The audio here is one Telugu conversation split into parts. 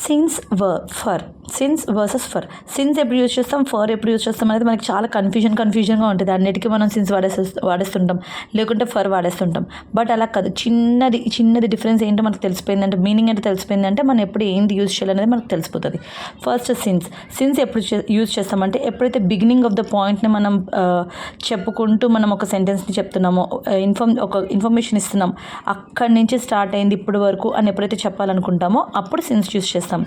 Since for, since versus for. Since ఎప్పుడు యూజ్ చేస్తాం, ఫర్ ఎప్పుడు యూజ్ చేస్తాం అనేది మనకి చాలా కన్ఫ్యూజన్గా ఉంటుంది. అన్నిటికీ మనం సిన్స్ వాడేస్తుంటాం, లేకుంటే ఫర్ వాడేస్తుంటాం. బట్ అలా కాదు, చిన్నది డిఫరెన్స్ ఏంటో మనకు తెలిసిపోయిందంటే, మీనింగ్ అంటే తెలిసిపోయిందంటే మనం ఎప్పుడు ఏంటి యూజ్ చేయాలనేది మనకు తెలిసిపోతుంది. ఫస్ట్ సిన్స్ ఎప్పుడు యూజ్ చేస్తామంటే ఎప్పుడైతే బిగినింగ్ ఆఫ్ ద పాయింట్ని మనం చెప్పుకుంటూ మనం ఒక సెంటెన్స్ని చెప్తున్నామో, ఇన్ఫర్మేషన్ ఇస్తున్నాం, అక్కడి నుంచి స్టార్ట్ అయింది ఇప్పటి వరకు అని ఎప్పుడైతే చెప్పాలనుకుంటామో అప్పుడు సిన్స్ యూజ్ చేస్తాం.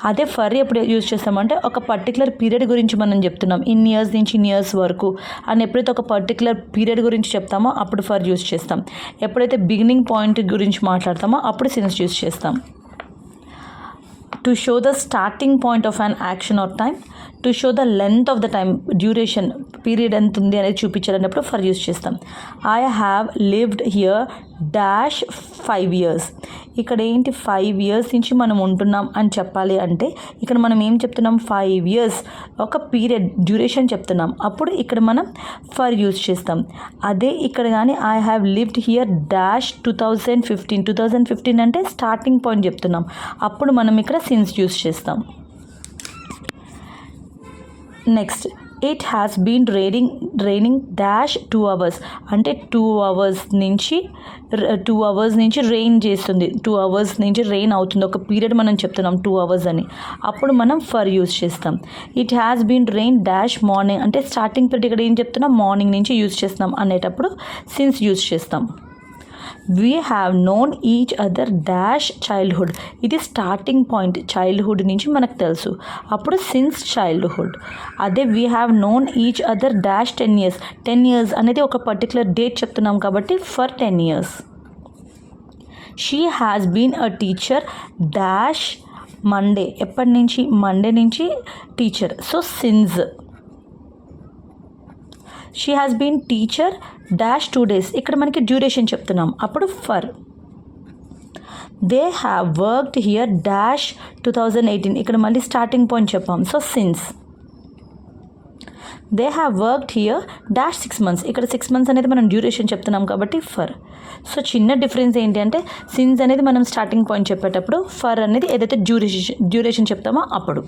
అదే ఫర్ ఎప్పుడు యూజ్ చేస్తామంటే ఒక పర్టికులర్ పీరియడ్ గురించి మనం చెప్తున్నాం, ఇన్ని ఇయర్స్ నుంచి ఇన్ని ఇయర్స్ వరకు అని ఎప్పుడైతే ఒక పర్టికులర్ పీరియడ్ గురించి చెప్తామో అప్పుడు ఫర్ యూజ్ చేస్తాం. ఎప్పుడైతే బిగినింగ్ పాయింట్ గురించి మాట్లాడతామో అప్పుడు సిన్స్ యూజ్ చేస్తాం. To show the starting point of an action or time, to show the length of the time, duration, period ఎంత ఉంది అనేది చూపించాలన్నప్పుడు ఫర్ యూజ్ చేస్తాం. I have lived here dash 5 years. ఇక్కడ ఏంటి 5 years నుంచి మనం ఉంటున్నాం అని చెప్పాలి అంటే ఇక్కడ మనం ఏం చెప్తున్నాం, 5 years ఒక పీరియడ్ డ్యూరేషన్ చెప్తున్నాం, అప్పుడు ఇక్కడ మనం ఫర్ యూజ్ చేస్తాం. అదే ఇక్కడ కానీ I have lived here dash 2015 అంటే స్టార్టింగ్ పాయింట్ చెప్తున్నాం, అప్పుడు మనం ఇక్కడ సిన్స్ యూజ్ చేస్తాం. Next, it has been raining dash 2 hours అంటే 2 hours నుంచి రెయిన్ చేస్తుంది, 2 hours నుంచి రెయిన్ అవుతుంది, ఒక పీరియడ్ మనం చెప్తున్నాం 2 hours అని, అప్పుడు మనం ఫర్ యూజ్ చేస్తాం. It has been rain dash morning అంటే స్టార్టింగ్ పీరియడ్ ఇక్కడ ఏం చెప్తున్నాం, మార్నింగ్ నుంచి యూజ్ చేస్తున్నాం అనేటప్పుడు సిన్స్ యూజ్ చేస్తాం. We have known each other dash childhood, ఇది స్టార్టింగ్ పాయింట్, చైల్డ్హుడ్ నుంచి మనకు తెలుసు, అప్పుడు సిన్స్ చైల్డ్హుడ్. అదే we have known each other dash 10 years, 10 years అనేది ఒక పర్టికులర్ డేట్ చెప్తున్నాం కాబట్టి for 10 years. She has been a teacher dash Monday, ఎప్పటి నుంచి, మండే నుంచి teacher, so since. She has been teacher dash 2 days, ఇక్కడ మనకి డ్యూరేషన్ చెప్తున్నాం, అప్పుడు for. They have worked here dash 2018, ఇక్కడ మళ్ళీ స్టార్టింగ్ పాయింట్ చెప్పాం, so since. They have worked here dash 6 months, ఇక్కడ 6 months అనేది మనం డ్యూరేషన్ చెప్తున్నాం కాబట్టి ఫర్. సో చిన్న డిఫరెన్స్ ఏంటి అంటే సిన్స్ అనేది మనం స్టార్టింగ్ పాయింట్ చెప్పేటప్పుడు, ఫర్ అనేది ఏదైతే డ్యూరేషన్ చెప్తామో అప్పుడు.